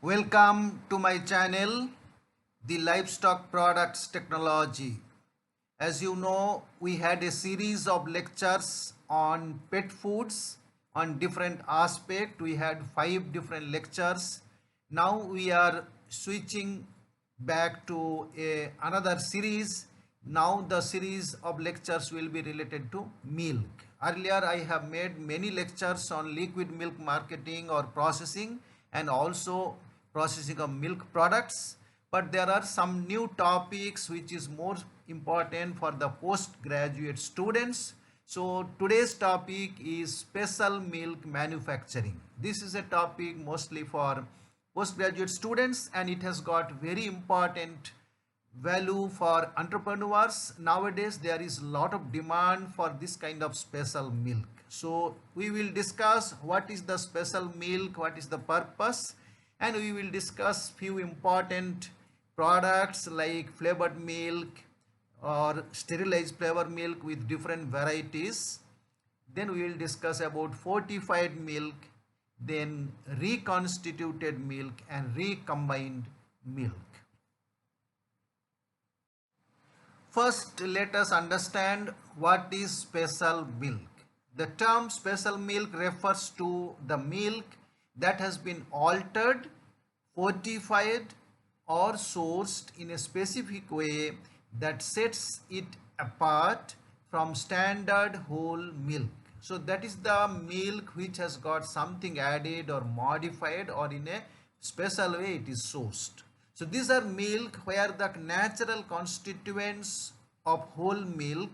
Welcome to my channel, the Livestock Products Technology. As you know, we had a series of lectures on pet foods on different aspects. We had 5 different lectures. Now we are switching back to another series. Now the series of lectures will be related to milk. Earlier I have made many lectures on liquid milk marketing or processing and also processing of milk products, but there are some new topics which is more important for the postgraduate students. So today's topic is special milk manufacturing. This is a topic mostly for postgraduate students and it has got very important value for entrepreneurs. Nowadays there is a lot of demand for this kind of special milk. So we will discuss what is the special milk, what is the purpose, and we will discuss few important products like flavored milk or sterilized flavor milk with different varieties. Then we will discuss about fortified milk, then reconstituted milk and recombined milk. First, let us understand what is special milk. The term special milk refers to the milk that has been altered, fortified or sourced in a specific way that sets it apart from standard whole milk. So that is the milk which has got something added or modified, or in a special way it is sourced. So these are milk where the natural constituents of whole milk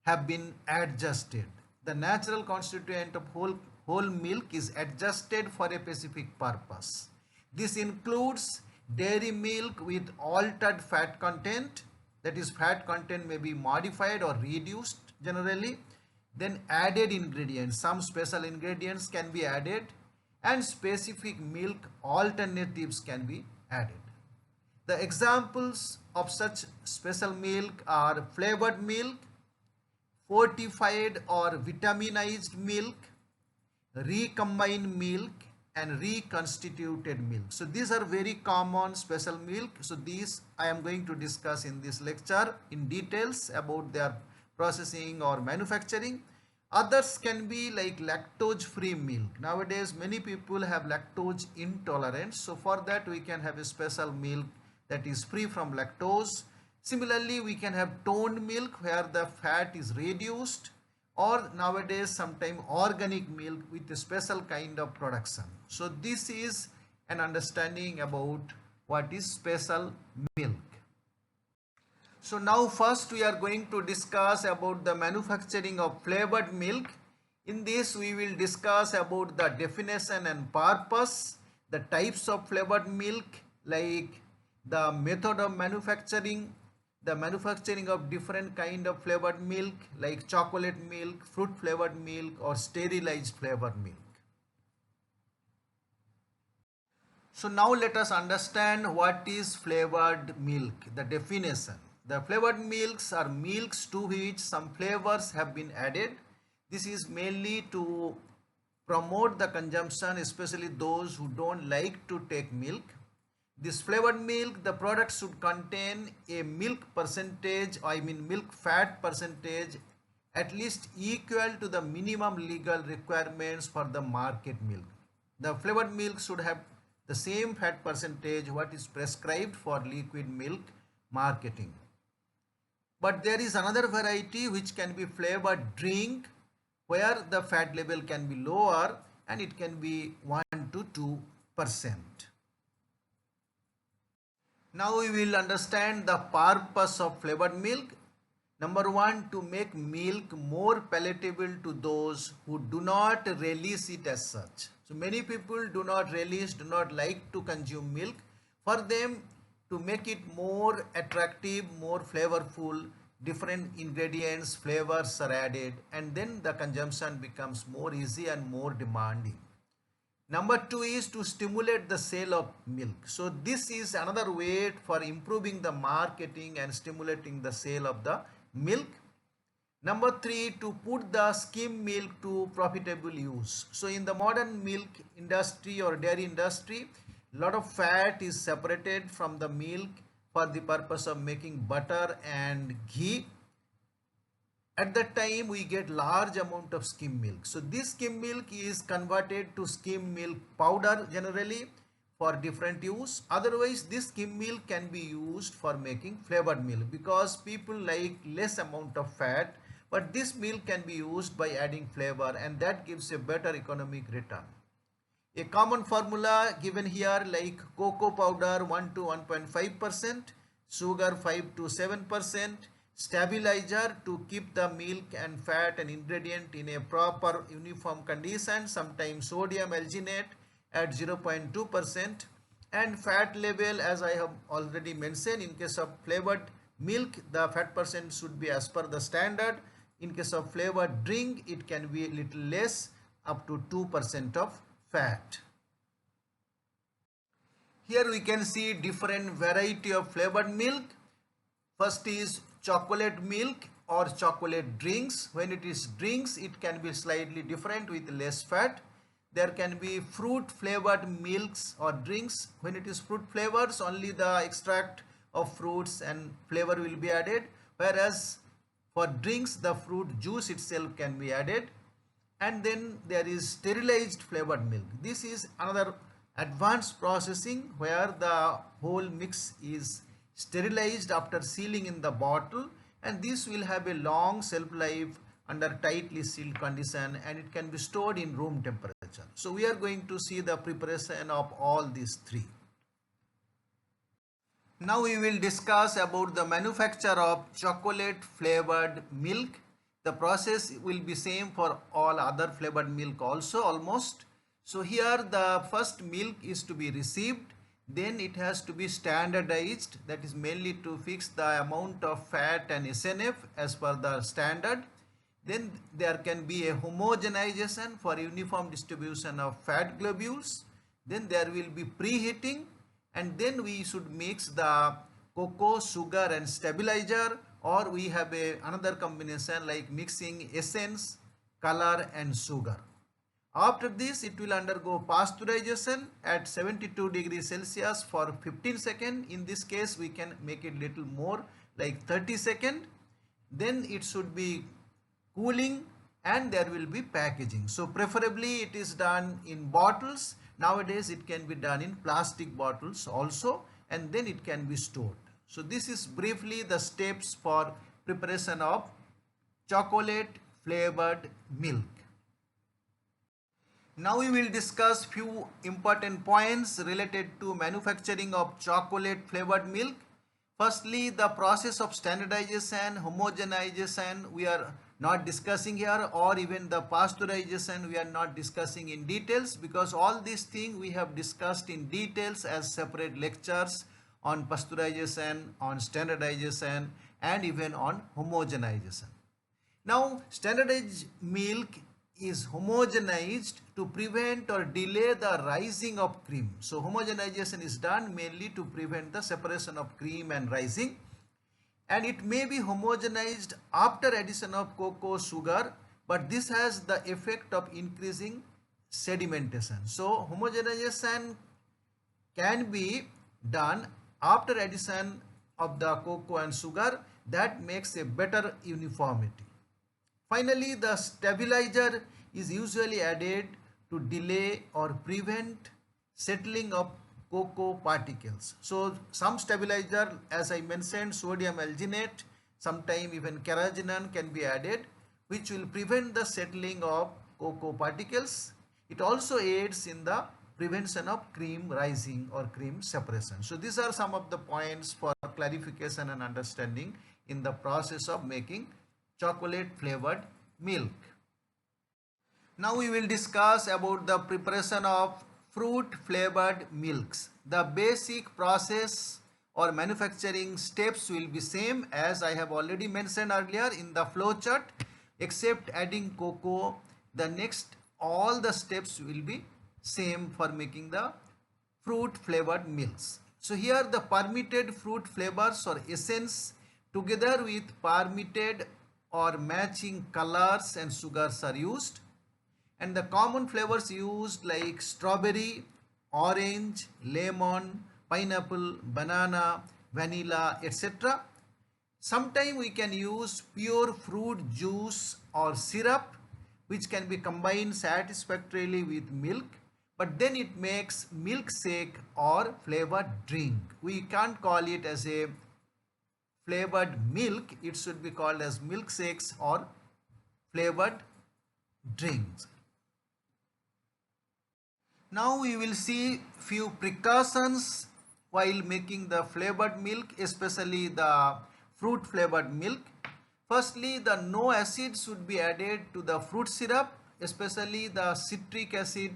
have been adjusted. The natural constituent of whole milk is adjusted for a specific purpose. This includes dairy milk with altered fat content, that is fat content may be modified or reduced generally. Then added ingredients, some special ingredients can be added and specific milk alternatives can be added. The examples of such special milk are flavored milk, fortified or vitaminized milk, recombined milk and reconstituted milk. So these are very common special milk. So these I am going to discuss in this lecture in details about their processing or manufacturing. Others can be like lactose free milk. Nowadays many people have lactose intolerance. So for that we can have a special milk that is free from lactose. Similarly, we can have toned milk where the fat is reduced, or nowadays sometimes organic milk with a special kind of production. So this is an understanding about what is special milk. So now first we are going to discuss about the manufacturing of flavored milk. In this we will discuss about the definition and purpose, the types of flavored milk, like the method of manufacturing, the manufacturing of different kind of flavored milk like chocolate milk, fruit flavored milk or sterilized flavored milk. So now let us understand what is flavored milk, the definition. The flavored milks are milks to which some flavors have been added. This is mainly to promote the consumption, especially those who don't like to take milk. This flavored milk, the product should contain a milk percentage, milk fat percentage at least equal to the minimum legal requirements for the market milk. The flavored milk should have the same fat percentage what is prescribed for liquid milk marketing. But there is another variety which can be flavored drink where the fat level can be lower and it can be 1 to 2%. Now we will understand the purpose of flavored milk. Number one, to make milk more palatable to those who do not relish it as such. So many people do not relish, do not like to consume milk. For them, to make it more attractive, more flavorful, different ingredients, flavors are added, and then the consumption becomes more easy and more demanding. Number two is to stimulate the sale of milk. So this is another way for improving the marketing and stimulating the sale of the milk. Number three, to put the skim milk to profitable use. So in the modern milk industry or dairy industry, Lot of fat is separated from the milk for the purpose of making butter and ghee. At that time we get large amount of skim milk. So this skim milk is converted to skim milk powder generally for different use. Otherwise this skim milk can be used for making flavored milk because people like less amount of fat, but this milk can be used by adding flavor and that gives a better economic return. A common formula given here like cocoa powder 1 to 1.5%, sugar 5 to 7%, stabilizer to keep the milk and fat and ingredient in a proper uniform condition, sometimes sodium alginate at 0.2%, and fat level as I have already mentioned. In case of flavored milk the fat percent should be as per the standard. In case of flavored drink it can be a little less, up to 2% of fat. Here we can see different variety of flavored milk. First is chocolate milk or chocolate drinks. When it is drinks it can be slightly different with less fat. There can be fruit flavored milks or drinks. When it is fruit flavors only the extract of fruits and flavor will be added, whereas for drinks the fruit juice itself can be added. And then there is sterilized flavored milk. This is another advanced processing where the whole mix is sterilized after sealing in the bottle, and this will have a long shelf life under tightly sealed condition and it can be stored in room temperature. So we are going to see the preparation of all these three. Now we will discuss about the manufacture of chocolate flavored milk. The process will be same for all other flavored milk also almost. So here the first milk is to be received, then it has to be standardized, that is mainly to fix the amount of fat and SNF as per the standard. Then there can be a homogenization for uniform distribution of fat globules. Then there will be preheating, and then we should mix the cocoa, sugar and stabilizer, or we have another combination like mixing essence, color and sugar. After this it will undergo pasteurization at 72 degrees Celsius for 15 seconds. In this case we can make it little more like 30 seconds. Then it should be cooling and there will be packaging. So preferably it is done in bottles. Nowadays it can be done in plastic bottles also, and then it can be stored. So this is briefly the steps for preparation of chocolate flavored milk. Now we will discuss few important points related to manufacturing of chocolate flavored milk. Firstly, the process of standardization, homogenization we are not discussing here, or even the pasteurization we are not discussing in details, because all these things we have discussed in details as separate lectures on pasteurization, on standardization and even on homogenization. Now standardized milk is homogenized to prevent or delay the rising of cream. So homogenization is done mainly to prevent the separation of cream and rising, and it may be homogenized after addition of cocoa, sugar, but this has the effect of increasing sedimentation. So homogenization can be done after addition of the cocoa and sugar. That makes a better uniformity. Finally, the stabilizer is usually added to delay or prevent settling of cocoa particles. So some stabilizer, as I mentioned, sodium alginate, sometime even carrageenan can be added, which will prevent the settling of cocoa particles. It also aids in the prevention of cream rising or cream separation. So these are some of the points for clarification and understanding in the process of making chocolate flavored milk. Now we will discuss about the preparation of fruit flavored milks. The basic process or manufacturing steps will be same as I have already mentioned earlier in the flow chart, except adding cocoa. The next all the steps will be same for making the fruit flavored milks. So here the permitted fruit flavors or essence together with permitted or matching colors and sugars are used, and the common flavors used like strawberry, orange, lemon, pineapple, banana, vanilla, etc. Sometimes we can use pure fruit juice or syrup which can be combined satisfactorily with milk, but then it makes milkshake or flavored drink. We can't call it as a flavored milk, it should be called as milkshakes or flavored drinks. Now we will see few precautions while making the flavored milk, especially the fruit flavored milk. Firstly, the no acid should be added to the fruit syrup, especially the citric acid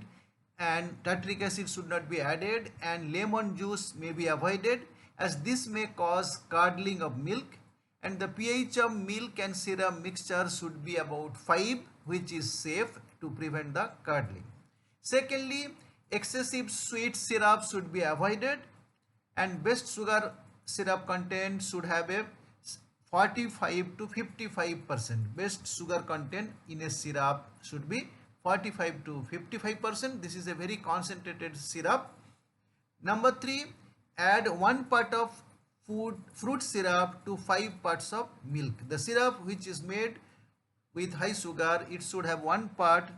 and tartaric acid should not be added, and lemon juice may be avoided as this may cause curdling of milk, and the pH of milk and syrup mixture should be about 5, which is safe to prevent the curdling. Secondly, excessive sweet syrup should be avoided, and best sugar syrup content should have a 45 to 55%. Best sugar content in a syrup should be 45 to 55%. This is a very concentrated syrup. Number 3, add 1 part of fruit syrup to 5 parts of milk. The syrup which is made with high sugar, it should have 1 part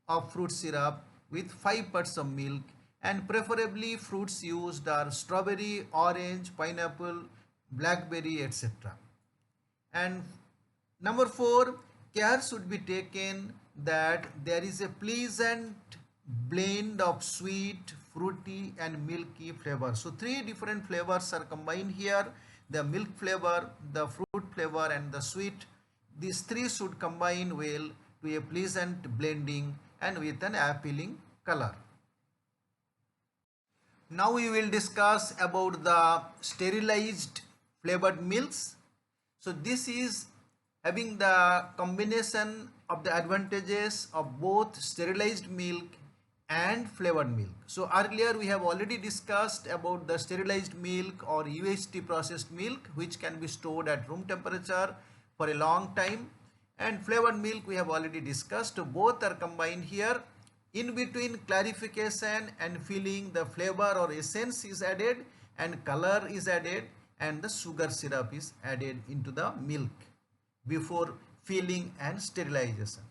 of fruit syrup with 5 parts of milk, and preferably fruits used are strawberry, orange, pineapple, blackberry, etc. And number 4, care should be taken that there is a pleasant blend of sweet, fruity and milky flavor. So 3 different flavors are combined here: the milk flavor, the fruit flavor and the sweet. These 3 should combine well to a pleasant blending and with an appealing color. Now we will discuss about the sterilized flavored milks. So this is having the combination of the advantages of both sterilized milk and flavored milk. So earlier we have already discussed about the sterilized milk or UHT processed milk, which can be stored at room temperature for a long time, and flavored milk we have already discussed. So both are combined here. In between clarification and filling, the flavor or essence is added and color is added and the sugar syrup is added into the milk before filling and sterilization.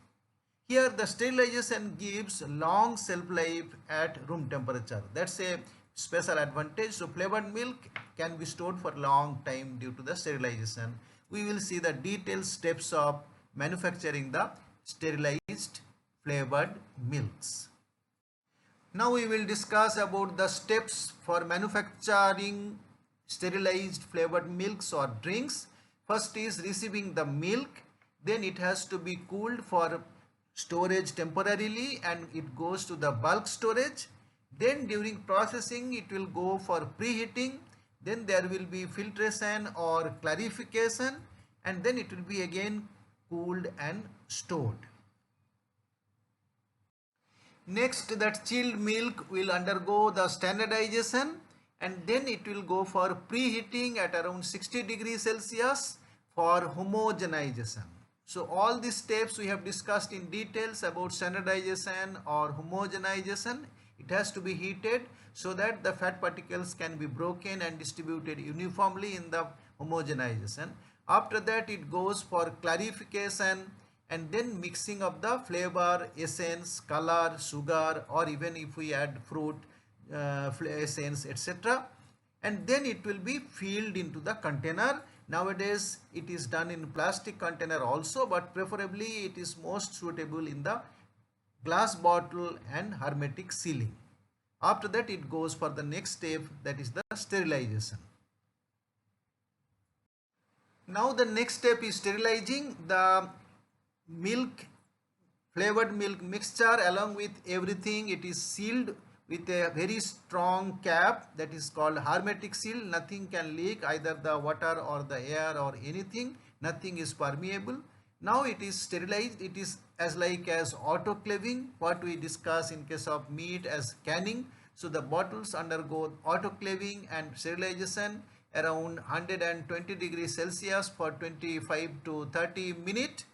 Here the sterilization gives long shelf life at room temperature. That's a special advantage. So flavored milk can be stored for long time due to the sterilization. We will see the detailed steps of manufacturing the sterilized flavored milks. Now we will discuss about the steps for manufacturing sterilized flavored milks or drinks. First is receiving the milk, then it has to be cooled for storage temporarily and it goes to the bulk storage. Then during processing it will go for preheating, then there will be filtration or clarification, and then it will be again cooled and stored. Next, that chilled milk will undergo the standardization and then it will go for preheating at around 60 degrees Celsius for homogenization. So all these steps we have discussed in details about standardization or homogenization. It has to be heated so that the fat particles can be broken and distributed uniformly in the homogenization. After that it goes for clarification and then mixing of the flavor, essence, color, sugar, or even if we add fruit essence, etc. And then it will be filled into the container. Nowadays it is done in plastic container also, but preferably it is most suitable in the glass bottle and hermetic sealing. After that it goes for the next step, that is the sterilization. Now the next step is sterilizing the milk, flavored milk mixture along with everything. It is sealed with a very strong cap that is called hermetic seal. Nothing can leak, either the water or the air or anything. Nothing is permeable. Now it is sterilized. It is as like as autoclaving, what we discuss in case of meat as canning. So the bottles undergo autoclaving and sterilization around 120 degrees Celsius for 25 to 30 minutes.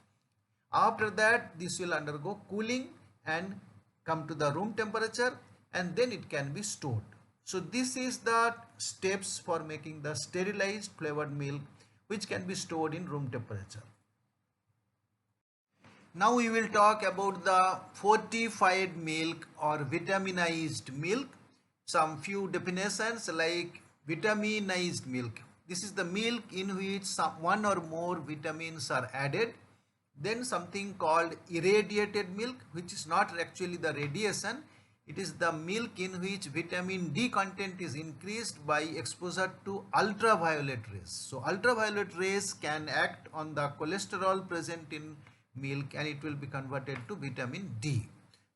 After that this will undergo cooling and come to the room temperature. and then it can be stored. So this is the steps for making the sterilized flavored milk which can be stored in room temperature. Now we will talk about the fortified milk or vitaminized milk. Some few definitions like vitaminized milk. This is the milk in which one or more vitamins are added. Then something called irradiated milk, which is not actually the radiation. It is the milk in which vitamin D content is increased by exposure to ultraviolet rays. So ultraviolet rays can act on the cholesterol present in milk and it will be converted to vitamin D.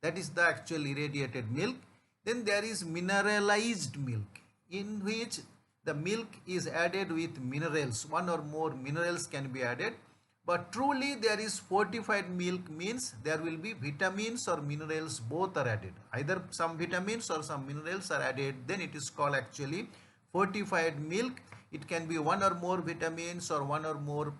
That is the actual irradiated milk. Then there is mineralized milk, in which the milk is added with minerals. One or more minerals can be added. But truly there is fortified milk, means there will be vitamins or minerals, both are added. Either some vitamins or some minerals are added, then it is called actually fortified milk. It can be one or more vitamins or one or more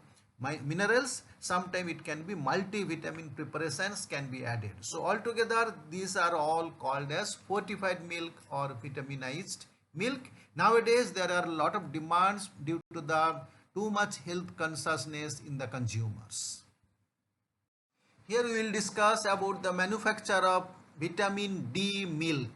minerals. Sometimes it can be multivitamin preparations can be added. So altogether these are all called as fortified milk or vitaminized milk. Nowadays there are a lot of demands due to the too much health consciousness in the consumers. Here we will discuss about the manufacture of vitamin D milk.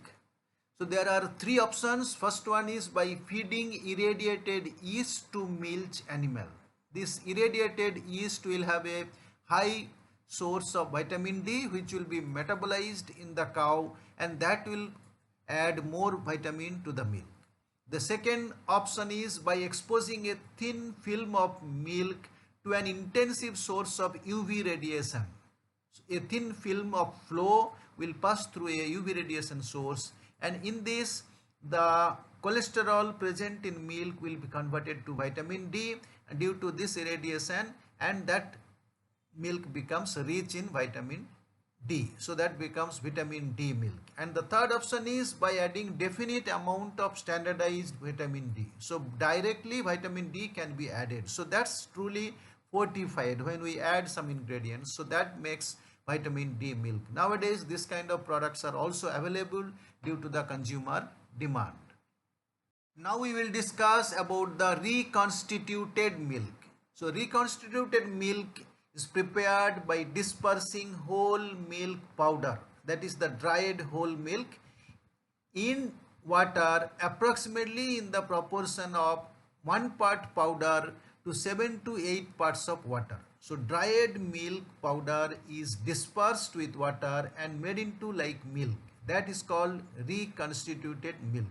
So there are three options. First one is by feeding irradiated yeast to milch animal. This irradiated yeast will have a high source of vitamin D which will be metabolized in the cow, and that will add more vitamin to the milk. The second option is by exposing a thin film of milk to an intensive source of UV radiation. So a thin film of flow will pass through a UV radiation source, and in this the cholesterol present in milk will be converted to vitamin D due to this irradiation, and that milk becomes rich in vitamin D. So that becomes vitamin D milk. And the third option is by adding definite amount of standardized vitamin D. So directly vitamin D can be added. So that's truly fortified when we add some ingredients. So that makes vitamin D milk. Nowadays this kind of products are also available due to the consumer demand. Now we will discuss about the reconstituted milk. So reconstituted milk is prepared by dispersing whole milk powder, that is the dried whole milk, in water approximately in the proportion of 1 part powder to 7 to 8 parts of water. So dried milk powder is dispersed with water and made into like milk. That is called reconstituted milk.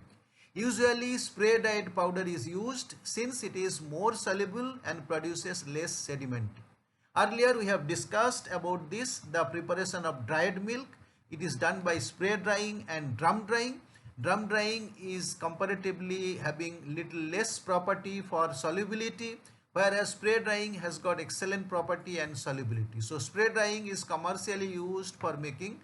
Usually spray dried powder is used since it is more soluble and produces less sediment. Earlier we have discussed about this, the preparation of dried milk. It is done by spray drying and drum drying. Drum drying is comparatively having little less property for solubility, whereas spray drying has got excellent property and solubility. So spray drying is commercially used for making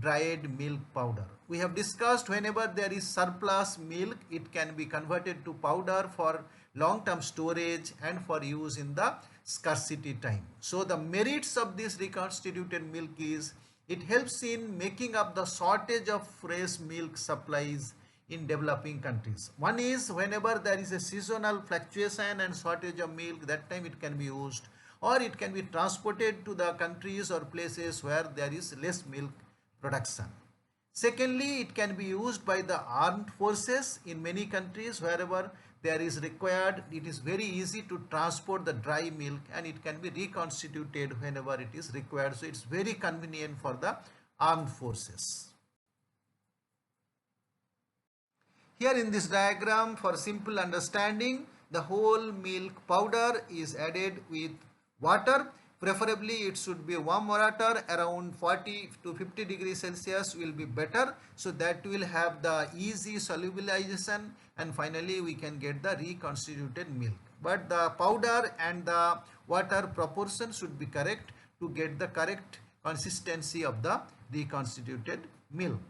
dried milk powder. We have discussed whenever there is surplus milk, it can be converted to powder for long-term storage and for use in the scarcity time. So the merits of this reconstituted milk is it helps in making up the shortage of fresh milk supplies in developing countries. One is whenever there is a seasonal fluctuation and shortage of milk, that time it can be used, or it can be transported to the countries or places where there is less milk production. Secondly, it can be used by the armed forces in many countries. Wherever there is required, it is very easy to transport the dry milk and it can be reconstituted whenever it is required. So it's very convenient for the armed forces. Here in this diagram, for simple understanding, the whole milk powder is added with water. Preferably it should be warm water, around 40 to 50 degrees Celsius will be better, so that will have the easy solubilization and finally we can get the reconstituted milk. But the powder and the water proportion should be correct to get the correct consistency of the reconstituted milk.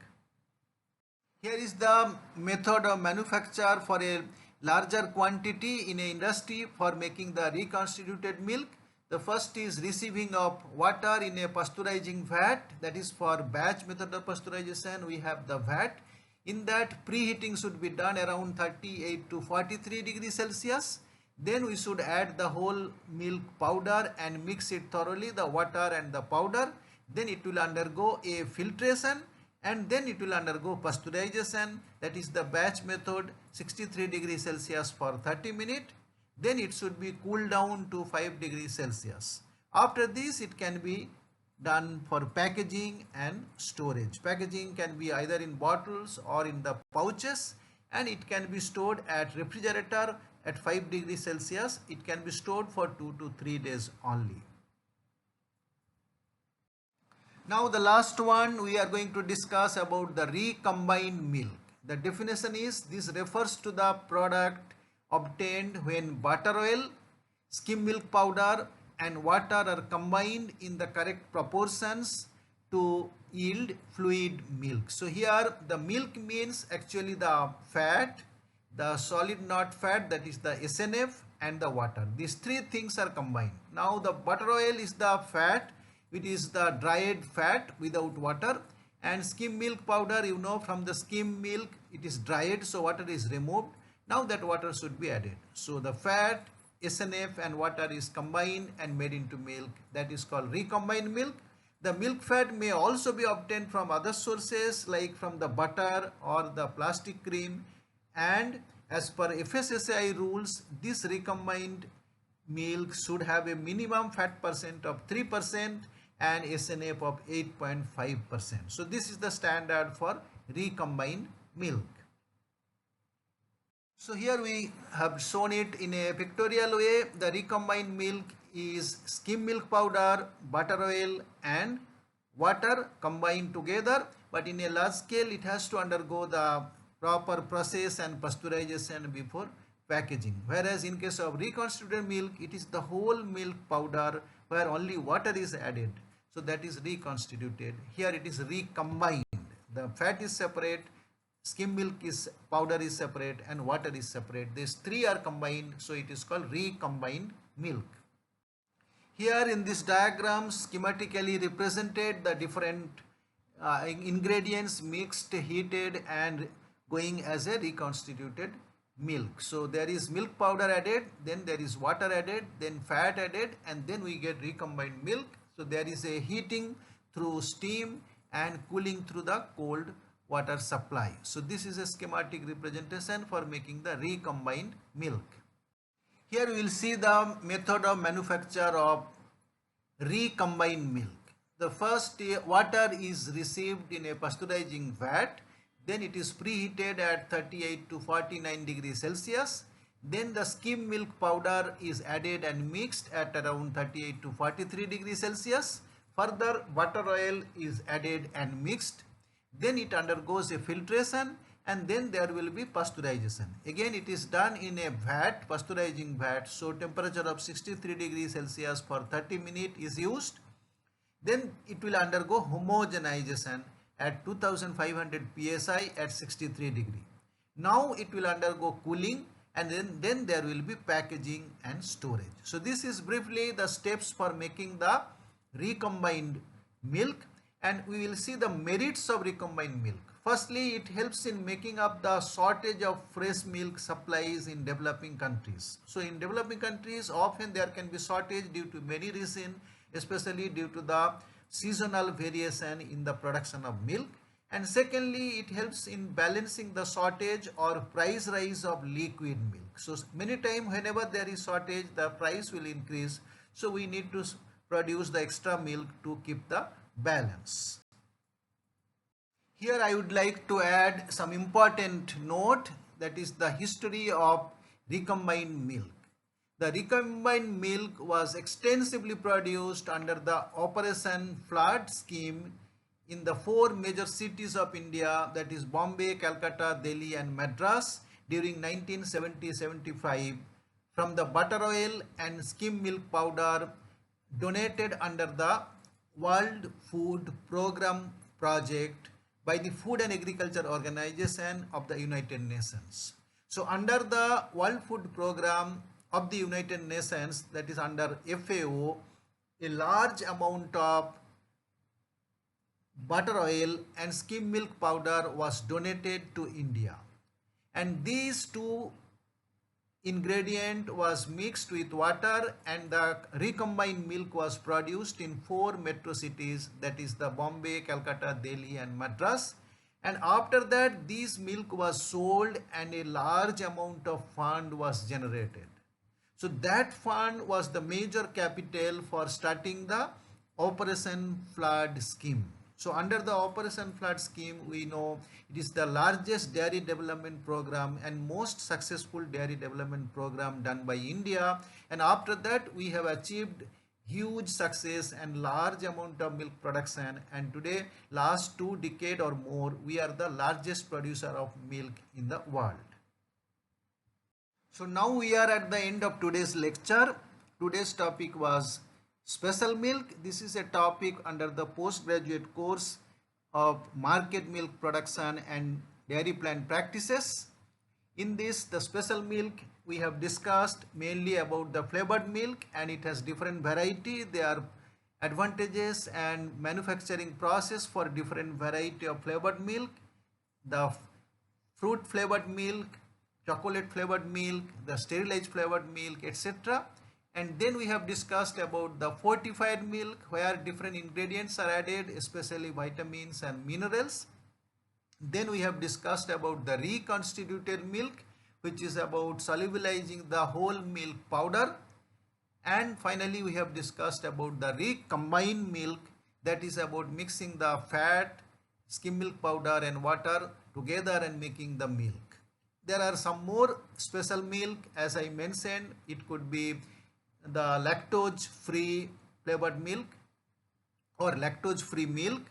Here is the method of manufacture for a larger quantity in a industry for making the reconstituted milk. The first is receiving of water in a pasteurizing vat, that is for batch method of pasteurization we have the vat. In that, preheating should be done around 38 to 43 degrees Celsius. Then we should add the whole milk powder and mix it thoroughly, the water and the powder. Then it will undergo a filtration and then it will undergo pasteurization, that is the batch method, 63 degrees Celsius for 30 minutes. Then it should be cooled down to 5 degrees Celsius. After this, it can be done for packaging and storage. Packaging can be either in bottles or in the pouches, and it can be stored at refrigerator at 5 degrees Celsius. It can be stored for 2 to 3 days only. Now the last one, we are going to discuss about the recombined milk. The definition is, this refers to the product obtained when butter oil, skim milk powder and water are combined in the correct proportions to yield fluid milk. So here the milk means actually the fat, the solid not fat, that is the SNF, and the water. These three things are combined. Now the butter oil is the fat, it is the dried fat without water, and skim milk powder, you know, from the skim milk it is dried, so water is removed. Now that water should be added. So the fat, SNF and water is combined and made into milk. That is called recombined milk. The milk fat may also be obtained from other sources like from the butter or the plastic cream, and as per FSSAI rules, this recombined milk should have a minimum fat percent of 3% and SNF of 8.5%. So this is the standard for recombined milk. So here we have shown it in a pictorial way. The recombined milk is skim milk powder, butter oil and water combined together, but in a large scale it has to undergo the proper process and pasteurization before packaging. Whereas in case of reconstituted milk, it is the whole milk powder where only water is added. So that is reconstituted. Here it is recombined. The fat is separate, skim milk is powder is separate and water is separate. These three are combined, so it is called recombined milk. Here in this diagram schematically represented the different ingredients mixed, heated and going as a reconstituted milk. So there is milk powder added, then there is water added, then fat added, and then we get recombined milk. So there is a heating through steam and cooling through the cold water supply. So this is a schematic representation for making the recombined milk. Here we will see the method of manufacture of recombined milk. The first, water is received in a pasteurizing vat, then it is preheated at 38 to 49 degrees Celsius. Then the skim milk powder is added and mixed at around 38 to 43 degrees Celsius. Further, butter oil is added and mixed. Then it undergoes a filtration and then there will be pasteurization. Again it is done in a vat, pasteurizing vat, so temperature of 63 degrees Celsius for 30 minutes is used. Then it will undergo homogenization at 2500 psi at 63 degree. Now it will undergo cooling and then there will be packaging and storage. So this is briefly the steps for making the recombined milk, and we will see the merits of recombined milk. Firstly, it helps in making up the shortage of fresh milk supplies in developing countries. So in developing countries, often there can be shortage due to many reasons, especially due to the seasonal variation in the production of milk. And secondly, it helps in balancing the shortage or price rise of liquid milk. So many times whenever there is shortage, the price will increase. So we need to produce the extra milk to keep the balance. Here I would like to add some important note, that is the history of recombined milk. The recombined milk was extensively produced under the Operation Flood scheme in the four major cities of India, that is Bombay, Calcutta, Delhi and Madras during 1970-75 from the butter oil and skim milk powder donated under the World Food Program project by the Food and Agriculture Organization of the United Nations. So under the World Food Program of the United Nations, that is under FAO, a large amount of butter oil and skim milk powder was donated to India. And these two ingredient was mixed with water and the recombined milk was produced in four metro cities, that is the Bombay, Calcutta, Delhi and Madras. And after that this milk was sold and a large amount of fund was generated. So that fund was the major capital for starting the Operation Flood scheme. So under the Operation Flood scheme, we know it is the largest dairy development program and most successful dairy development program done by India. And after that, we have achieved huge success and large amount of milk production. And today, last 2 decades or more, we are the largest producer of milk in the world. So now we are at the end of today's lecture. Today's topic was special milk. This is a topic under the postgraduate course of market milk production and dairy plant practices. In this, the special milk, we have discussed mainly about the flavored milk and it has different variety. There are advantages and manufacturing process for different variety of flavored milk. The fruit flavored milk, chocolate flavored milk, the sterilized flavored milk, etc. And then we have discussed about the fortified milk where different ingredients are added, especially vitamins and minerals. Then we have discussed about the reconstituted milk, which is about solubilizing the whole milk powder. And finally we have discussed about the recombined milk, that is about mixing the fat, skim milk powder and water together and making the milk. There are some more special milk, as I mentioned. It could be the lactose free flavored milk or lactose free milk,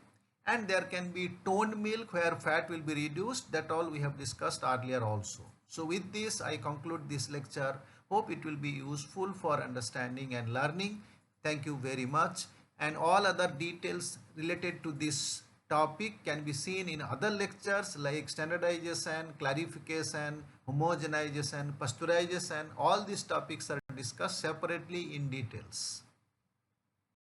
and there can be toned milk where fat will be reduced. That all we have discussed earlier also. So with this I conclude this lecture. Hope it will be useful for understanding and learning. Thank you very much. And all other details related to this topic can be seen in other lectures like standardization, clarification, homogenization, pasteurization. All these topics are discussed separately in details.